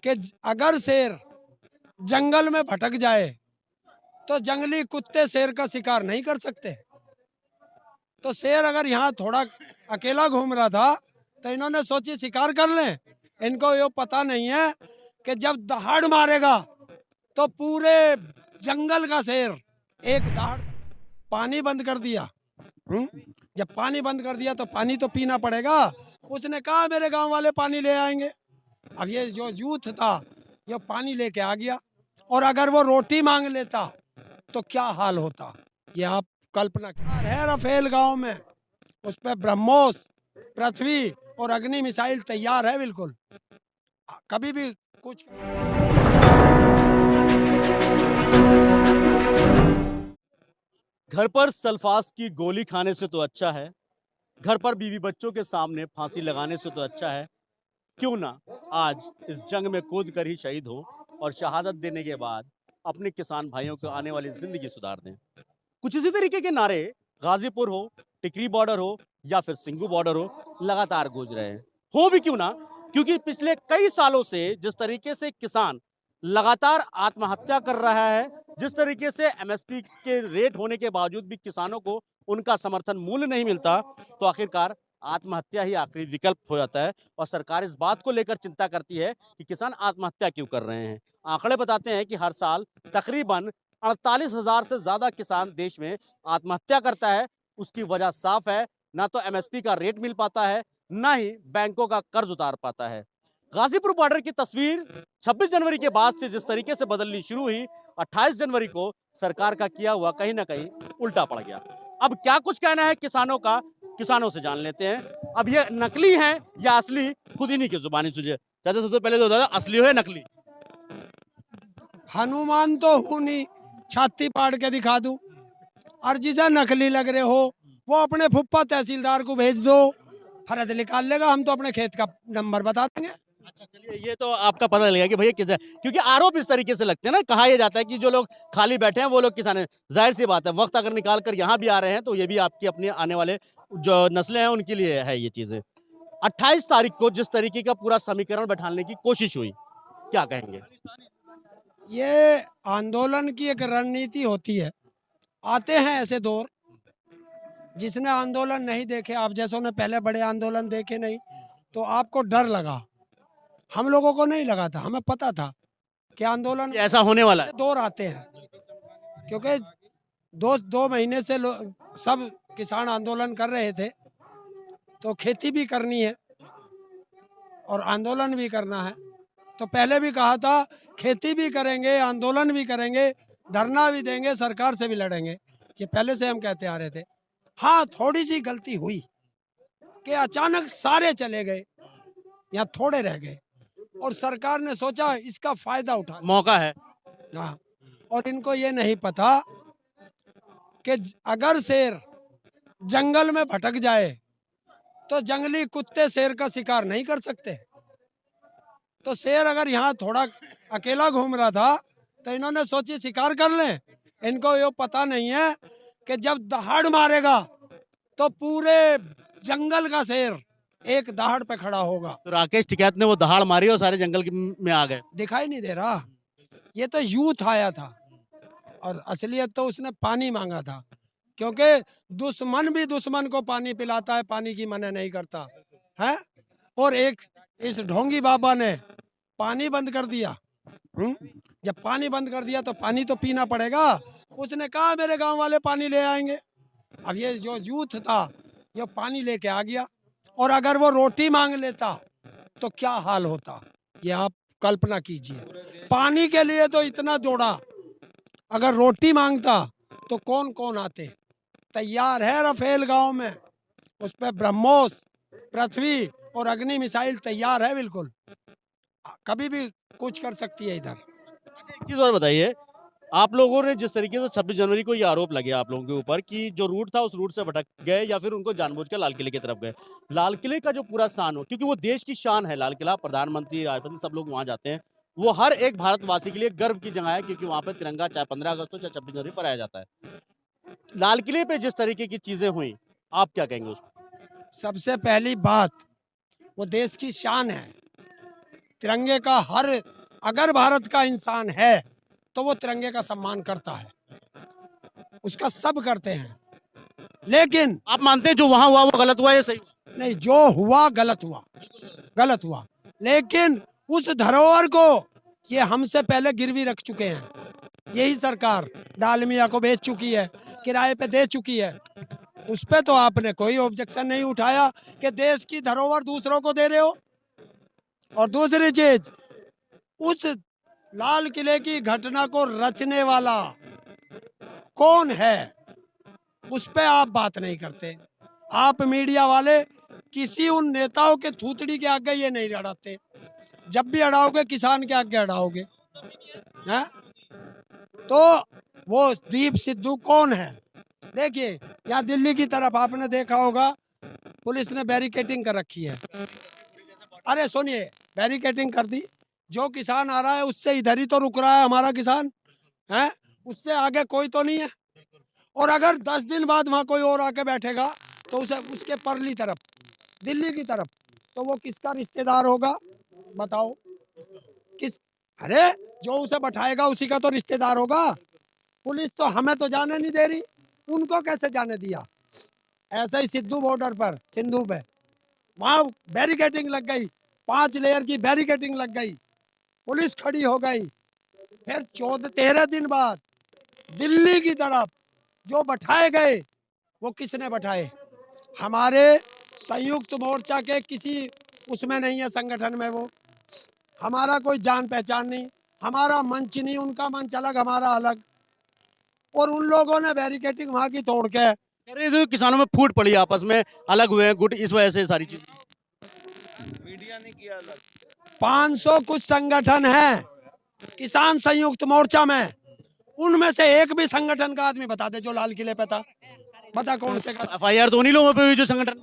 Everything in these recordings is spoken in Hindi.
कि अगर शेर जंगल में भटक जाए तो जंगली कुत्ते शेर का शिकार नहीं कर सकते। तो शेर अगर यहाँ थोड़ा अकेला घूम रहा था तो इन्होंने सोची शिकार कर लें। इनको ये पता नहीं है कि जब दहाड़ मारेगा तो पूरे जंगल का शेर एक दहाड़। पानी बंद कर दिया। जब पानी बंद कर दिया तो पानी तो पीना पड़ेगा। उसने कहा मेरे गांव वाले पानी ले आएंगे। अब ये जो यूथ था ये पानी लेके आ गया, और अगर वो रोटी मांग लेता तो क्या हाल होता ये आप कल्पना है। राफेल गांव में उस पर ब्रह्मोस, पृथ्वी और अग्नि मिसाइल तैयार है बिल्कुल, कभी भी कुछ। घर पर सल्फास की गोली खाने से तो अच्छा है, घर पर बीवी बच्चों के सामने फांसी लगाने से तो अच्छा है, क्यों ना आज इस जंग में कूद कर ही शहीद हो और शहादत देने के बाद अपने किसान भाइयों को आने वाली जिंदगी सुधार दें। कुछ इसी तरीके के नारे गाजीपुर हो, टिकरी बॉर्डर हो या फिर सिंगू बॉर्डर हो, लगातार गूंज रहे हैं। हो भी क्यों ना, क्योंकि पिछले कई सालों से जिस तरीके से किसान लगातार आत्महत्या कर रहा है, जिस तरीके से एमएसपी के रेट होने के बावजूद भी किसानों को उनका समर्थन मूल्य नहीं मिलता, तो आखिरकार आत्महत्या ही आखिरी विकल्प हो जाता है। और सरकार इस बात को लेकर चिंता करती है कि किसान आत्महत्या क्यों कर रहे हैं। आंकड़े बताते हैं कि हर साल तकरीबन 48,000 से ज्यादा किसान देश में आत्महत्या करता है। उसकी वजह साफ है, ना तो एमएसपी का रेट मिल पाता है, ना ही बैंकों का कर्ज उतार पाता है। गाजीपुर बॉर्डर की तस्वीर 26 जनवरी के बाद से जिस तरीके से बदलनी शुरू हुई, 28 जनवरी को सरकार का किया हुआ कहीं ना कहीं उल्टा पड़ गया। अब क्या कुछ कहना है किसानों का, किसानों से जान लेते हैं। अब ये नकली है या असली, खुद इन्हीं की जुबानी सुनिए। चाचा सबसे पहले तो दादा, असली हो या नकली? हनुमान तो हूं नहीं छाती पाड़ के दिखा दूं, और जिसे नकली लग रहे हो वो अपने फुप्पा तहसीलदार को भेज दो, फर्ज निकाल लेगा। हम तो अपने खेत का नंबर बता देंगे। अच्छा चलिए, ये तो आपका पता लगेगा कि भैया किस, क्योंकि आरोप इस तरीके से लगते हैं ना, कहा यह जाता है कि जो लोग खाली बैठे हैं वो लोग किसान हैं। जाहिर सी बात है, वक्त अगर निकाल कर यहाँ भी आ रहे हैं तो ये भी आपकी अपनी आने वाले जो नस्लें हैं उनके लिए है ये चीजें। 28 तारीख को जिस तरीके का पूरा समीकरण बैठाने की कोशिश हुई, क्या कहेंगे? ये आंदोलन की एक रणनीति होती है। आते हैं ऐसे दौर, जिसने आंदोलन नहीं देखे, आप जैसों ने पहले बड़े आंदोलन देखे नहीं, तो आपको डर लगा। हम लोगों को नहीं लगा था, हमें पता था कि आंदोलन ऐसा होने वाला है। दौर आते हैं, क्योंकि दो दो महीने से सब किसान आंदोलन कर रहे थे। तो खेती भी करनी है और आंदोलन भी करना है। तो पहले भी कहा था खेती भी करेंगे, आंदोलन भी करेंगे, धरना भी देंगे, सरकार से भी लड़ेंगे। ये पहले से हम कहते आ रहे थे। हाँ, थोड़ी सी गलती हुई कि अचानक सारे चले गए या थोड़े रह गए, और सरकार ने सोचा इसका फायदा उठा। मौका है। हाँ, और इनको ये नहीं पता कि अगर शेर जंगल में भटक जाए तो जंगली कुत्ते शेर का शिकार नहीं कर सकते। तो शेर अगर यहाँ थोड़ा अकेला घूम रहा था तो इन्होंने सोची शिकार कर लें। इनको ये पता नहीं है कि जब दहाड़ मारेगा तो पूरे जंगल का शेर एक दहाड़ पे खड़ा होगा। तो राकेश टिकैत ने वो दहाड़ मारी और सारे जंगल में आ गए। दिखाई नहीं दे रहा, ये तो यूथ आया था, और असलियत तो उसने पानी मांगा था। क्योंकि दुश्मन भी दुश्मन को पानी पिलाता है, पानी की मना नहीं करता है। और एक इस ढोंगी बाबा ने पानी बंद कर दिया। जब पानी बंद कर दिया तो पानी तो पीना पड़ेगा। उसने कहा मेरे गांव वाले पानी ले आएंगे। अब ये जो यूथ था ये पानी लेके आ गया, और अगर वो रोटी मांग लेता तो क्या हाल होता ये आप कल्पना कीजिए। पानी के लिए तो इतना दौड़ा, अगर रोटी मांगता तो कौन कौन आते। तैयार है राफेल गांव में, उस पर ब्रह्मोस, पृथ्वी और अग्नि मिसाइल तैयार है बिल्कुल, कभी भी कुछ कर सकती है इधर। एक चीज और बताइए, आप लोगों ने जिस तरीके से 26 जनवरी को ये आरोप लगे आप लोगों के ऊपर कि जो रूट था उस रूट से भटक गए या फिर उनको जानबूझ के लाल किले की तरफ गए। लाल किले का जो पूरा शान हो, क्योंकि वो देश की शान है लाल किला, प्रधानमंत्री, राष्ट्रपति सब लोग वहां जाते हैं। वो हर एक भारतवासी के लिए गर्व की जगह है, क्योंकि वहां पर तिरंगा चाहे 15 अगस्त हो चाहे 26 जनवरी फहराया जाता है। लाल किले पे जिस तरीके की चीजें हुई, आप क्या कहेंगे उस पर? सबसे पहली बात, वो देश की शान है। तिरंगे का हर, अगर भारत का इंसान है तो वो तिरंगे का सम्मान करता है, उसका सब करते हैं। लेकिन आप मानते हैं जो वहां हुआ वो गलत हुआ या सही हुआ? नहीं, जो हुआ गलत हुआ, गलत हुआ। लेकिन उस धरोहर को ये हमसे पहले गिरवी रख चुके हैं। यही सरकार डालमिया को बेच चुकी है, किराए पे दे चुकी है। उस पे तो आपने कोई ऑब्जेक्शन नहीं उठाया कि देश की धरोहर दूसरों को दे रहे हो। और दूसरी चीज, उस लाल किले की घटना को रचने वाला कौन है, उस पे आप बात नहीं करते। आप मीडिया वाले किसी उन नेताओं के थूथड़ी के आगे ये नहीं अड़ाते। जब भी अड़ाओगे किसान के आगे अड़ाओगे, हैं? तो वो दीप सिद्धू कौन है? देखिए, यहाँ दिल्ली की तरफ आपने देखा होगा, पुलिस ने बैरिकेटिंग कर रखी है। अरे सुनिए, बैरिकेटिंग कर दी, जो किसान आ रहा है उससे इधर ही तो रुक रहा है हमारा किसान, है? उससे आगे कोई तो नहीं है। और अगर 10 दिन बाद वहां कोई और आके बैठेगा तो उसे, उसके परली तरफ, दिल्ली की तरफ, तो वो किसका रिश्तेदार होगा बताओ? किस? अरे जो उसे बैठाएगा उसी का तो रिश्तेदार होगा। पुलिस तो हमें तो जाने नहीं दे रही, उनको कैसे जाने दिया? ऐसा ही सिद्धू बॉर्डर पर, सिंधु पे, वहां बैरिकेटिंग लग गई, 5 लेयर की बैरिकेटिंग लग गई, पुलिस खड़ी हो गई। फिर 13 दिन बाद दिल्ली की तरफ जो बैठाए गए, वो किसने बैठाए? हमारे संयुक्त मोर्चा के किसी उसमें नहीं है, संगठन में वो, हमारा कोई जान पहचान नहीं, हमारा मंच नहीं, उनका मंच अलग, हमारा अलग। और उन लोगों ने बैरिकेटिंग वहां की तोड़ के, कह रहे थे किसानों में फूट पड़ी, आपस में अलग हुए हैं गुट, इस वजह से सारी चीज। मीडिया ने किया अलग। 500 कुछ संगठन है किसान संयुक्त मोर्चा में, उनमें से एक भी संगठन का आदमी बता दे जो लाल किले पे था, बता कौन से का? एफआईआर तो उन्हीं लोगों पे हुई जो संगठन,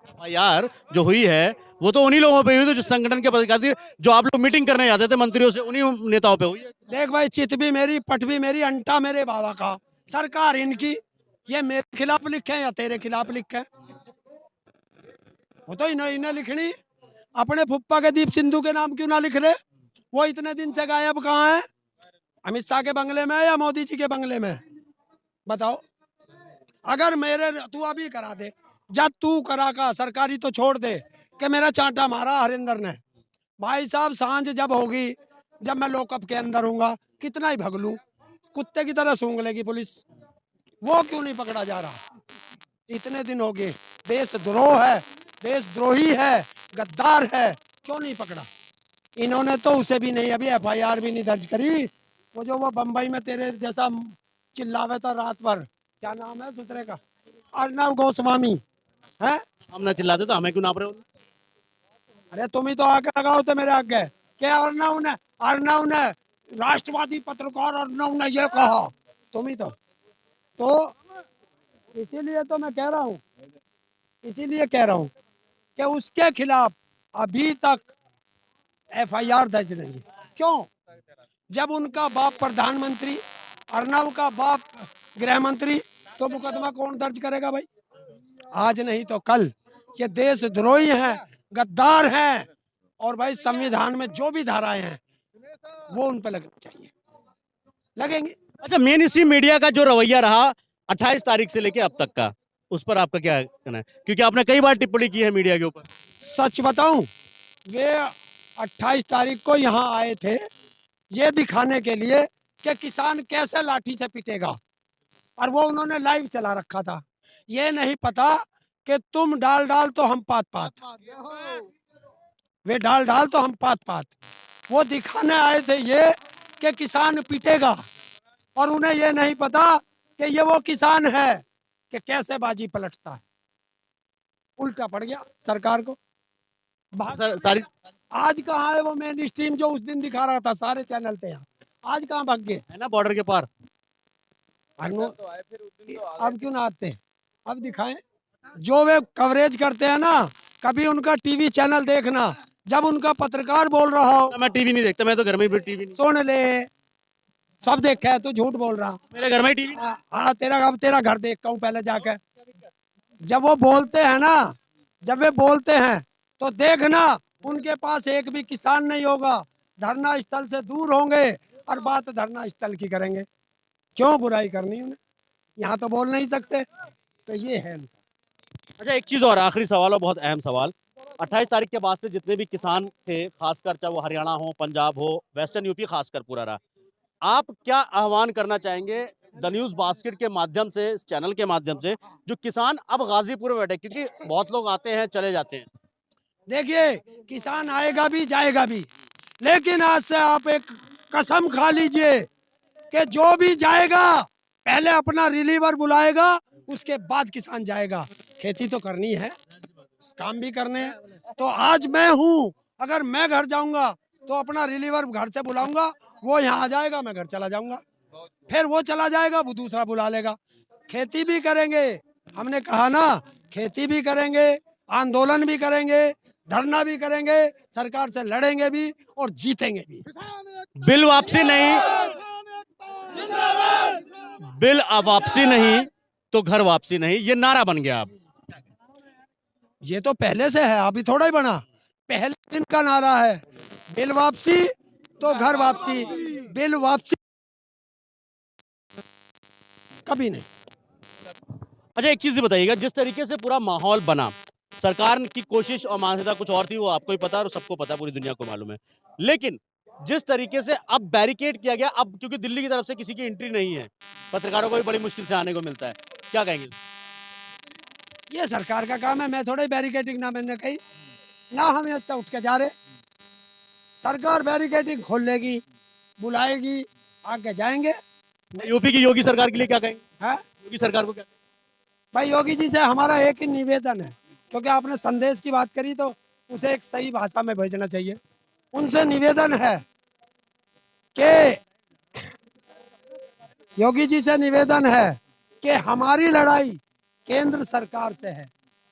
एफआईआर जो हुई है वो तो उन्हीं लोगों पे हुई थी जो संगठन के पदाधिकारी, जो आप लोग मीटिंग करने जाते थे मंत्रियों से, उन्हीं नेताओं पे हुई है। देख भाई, चित भी मेरी, पट भी मेरी, अंटा मेरे बाबा का, सरकार इनकी। ये मेरे खिलाफ लिखे या तेरे खिलाफ लिखे? वो तो इन्हें लिखनी। अपने फुप्पा के दीप सिंधु के नाम क्यों ना लिख रहे? वो इतने दिन से गायब कहाँ है? अमित शाह के बंगले में है या मोदी जी के बंगले में? बताओ। अगर मेरे, तू अभी करा दे, जब तू करा का सरकारी तो छोड़ दे कि मेरा चांटा मारा हरिंदर ने। भाई साहब, सांझ जब होगी, जब मैं लॉकअप के अंदर हूँगा, कितना ही भग लूं, कुत्ते की तरह सूंघ लेगी पुलिस। वो क्यों नहीं पकड़ा जा रहा? इतने दिन हो गए, देशद्रोह है, देशद्रोही है, गद्दार है, क्यों नहीं पकड़ा? इन्होंने तो उसे भी नहीं, अभी एफआईआर भी नहीं दर्ज करी। वो जो वो बंबई में तेरे जैसा चिल्लावे था रात भर, क्या नाम है सुतरे का, अर्नब गोस्वामी, है? हम ना चिल्लाते तो हमें क्यों नाप रहे हो? अरे तुम ही तो आके लगाओ थे मेरे आगे, क्या अर्नब ने राष्ट्रवादी पत्रकार अर्नब ने ये कहा, तुम ही तो इसीलिए तो मैं कह रहा हूँ, इसीलिए कह रहा हूँ कि उसके खिलाफ अभी तक एफआईआर दर्ज नहीं है। क्यों? जब उनका बाप प्रधानमंत्री, अर्नब का बाप गृह मंत्री, तो मुकदमा कौन दर्ज करेगा भाई? आज नहीं तो कल। ये देशद्रोही हैं, गद्दार हैं, और भाई संविधान में जो भी धाराएं हैं वो उन पर लगनी चाहिए, लगेंगे। अच्छा, मेन इसी मीडिया का जो रवैया रहा 28 तारीख से लेके अब तक का, उस पर आपका क्या कहना है? क्योंकि आपने कई बार टिप्पणी की है मीडिया के ऊपर। सच बताऊं, वे 28 तारीख को यहाँ आए थे ये दिखाने के लिए कि किसान कैसे लाठी से पिटेगा, और वो उन्होंने लाइव चला रखा था। ये नहीं पता कि तुम डाल डाल तो हम पात पात, वे डाल डाल तो हम पात पात। वो दिखाने आए थे ये कि किसान पिटेगा, और उन्हें ये नहीं पता कि ये वो किसान है कि कैसे बाजी पलटता है। उल्टा पड़ गया सरकार को। सारी आज कहाँ है वो मेन स्ट्रीम जो उस दिन दिखा रहा था सारे चैनल पे? यहाँ आज कहाँ भाग गए? है ना बॉर्डर के पार। तो आए, फिर उस दिन तो आ अब क्यों ना आते? अब दिखाएं जो वे कवरेज करते हैं ना। कभी उनका टीवी चैनल देखना, जब उनका पत्रकार बोल रहा हो। मैं टीवी नहीं देखता, मैं तो घर में भी टीवी नहीं। सुन ले, सब देखा है, तो झूठ बोल रहा। मेरे घर में टीवी। हाँ, तेरा घर देखता हूँ पहले जाकर। जब वो बोलते हैं ना, जब वे बोलते हैं तो देखना उनके पास एक भी किसान नहीं होगा, धरना स्थल से दूर होंगे और बात धरना स्थल की करेंगे। क्यों बुराई करनी उन्हें, यहाँ तो बोल नहीं सकते। तो ये है। अच्छा, एक चीज और आखिरी सवाल और बहुत अहम सवाल। 28 तारीख के बाद से जितने भी किसान थे, खासकर चाहे वो हरियाणा हो, पंजाब हो, वेस्टर्न यूपी खासकर पूरा रहा, आप क्या आह्वान करना चाहेंगे द न्यूज बास्केट के माध्यम से, इस चैनल के माध्यम से, जो किसान अब गाजीपुर में बैठे, क्योंकि बहुत लोग आते हैं चले जाते हैं। देखिए, किसान आएगा भी जाएगा भी, लेकिन आज से आप एक कसम खा लीजिए कि जो भी जाएगा पहले अपना रिलीवर बुलाएगा, उसके बाद किसान जाएगा। खेती तो करनी है, काम भी करने हैं। तो आज मैं हूँ, अगर मैं घर जाऊंगा तो अपना रिलीवर घर से बुलाऊंगा, वो यहाँ आ जाएगा, मैं घर चला जाऊंगा, फिर वो चला जाएगा, वो दूसरा बुला लेगा। खेती भी करेंगे, हमने कहा ना, खेती भी करेंगे, आंदोलन भी करेंगे, धरना भी करेंगे, सरकार से लड़ेंगे भी और जीतेंगे भी। बिल वापसी नहीं, बिल वापसी नहीं तो घर वापसी नहीं, ये नारा बन गया अब। ये तो पहले से है, अभी थोड़ा ही बना, पहले दिन का नारा है। बिल वापसी तो घर वापसी, बिल वापसी कभी नहीं। अच्छा, एक चीज बताइएगा, जिस तरीके से पूरा माहौल बना, सरकार की कोशिश और मानसिकता कुछ और थी, वो आपको ही पता है और सबको पता है, पूरी दुनिया को मालूम है। लेकिन जिस तरीके से अब बैरिकेड किया गया, अब क्योंकि दिल्ली की तरफ से किसी की एंट्री नहीं है, पत्रकारों को भी बड़ी मुश्किल से आने को मिलता है, क्या कहेंगे? ये सरकार का काम है, मैं थोड़े बैरिकेडिंग ना मैंने कही ना, हम इससे उठ के जा रहे। सरकार बैरिकेडिंग खोल लेगी, बुलाएगी, आगे जाएंगे। यूपी की योगी सरकार के लिए क्या कहेंगे? है योगी सरकार को क्या? भाई, योगी जी से हमारा एक ही निवेदन है, क्योंकि आपने संदेश की बात करी तो उसे एक सही भाषा में भेजना चाहिए। उनसे निवेदन है कि योगी जी से निवेदन है कि हमारी लड़ाई केंद्र सरकार से है,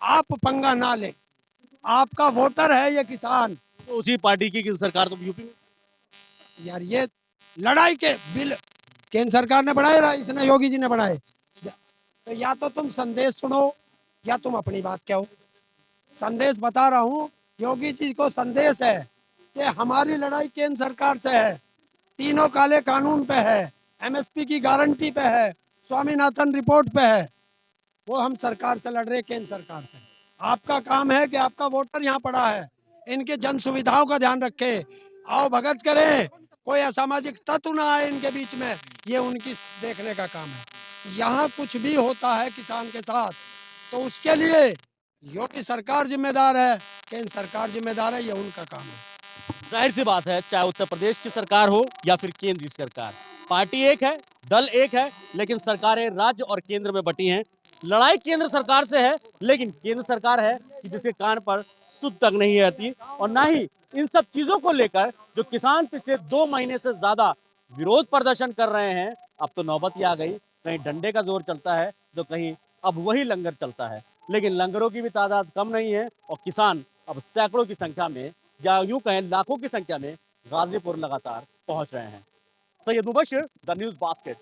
आप पंगा ना ले, आपका वोटर है ये किसान। तो उसी पार्टी की सरकार तो यूपी में। यार, ये लड़ाई के बिल केंद्र सरकार ने बढ़ाए, इसने योगी जी ने बढ़ाए। तो या तो तुम संदेश सुनो या तुम अपनी बात कहो। संदेश बता रहा हूँ, योगी जी को संदेश है कि हमारी लड़ाई केंद्र सरकार से है, तीनों काले कानून पे है, एमएसपी की गारंटी पे है, स्वामीनाथन रिपोर्ट पे है। वो हम सरकार से लड़ रहे, केंद्र सरकार से। आपका काम है कि आपका वोटर यहाँ पड़ा है, इनके जन सुविधाओं का ध्यान रखे, आओ भगत करें, कोई असामाजिक तत्व ना आए इनके बीच में, ये उनकी देखने का काम है। यहाँ कुछ भी होता है किसान के साथ तो उसके लिए योगी सरकार जिम्मेदार है, केंद्र सरकार जिम्मेदार है, ये उनका काम है। जाहिर सी बात है, चाहे उत्तर प्रदेश की सरकार हो या फिर केंद्र की सरकार, पार्टी एक है, दल एक है, लेकिन सरकारें राज्य और केंद्र में बटी हैं। लड़ाई केंद्र सरकार से है, लेकिन केंद्र सरकार है कि जिसके कान पर सुध तक नहीं आती, और ना ही इन सब चीजों को लेकर जो किसान पिछले 2 महीने से ज्यादा विरोध प्रदर्शन कर रहे हैं, अब तो नौबत ही आ गई। कहीं डंडे का जोर चलता है तो कहीं अब वही लंगर चलता है, लेकिन लंगरों की भी तादाद कम नहीं है और किसान अब सैकड़ों की संख्या में, या यूं कहें लाखों की संख्या में, गाजीपुर लगातार पहुंच रहे हैं। Syed Mubashir, the news basket.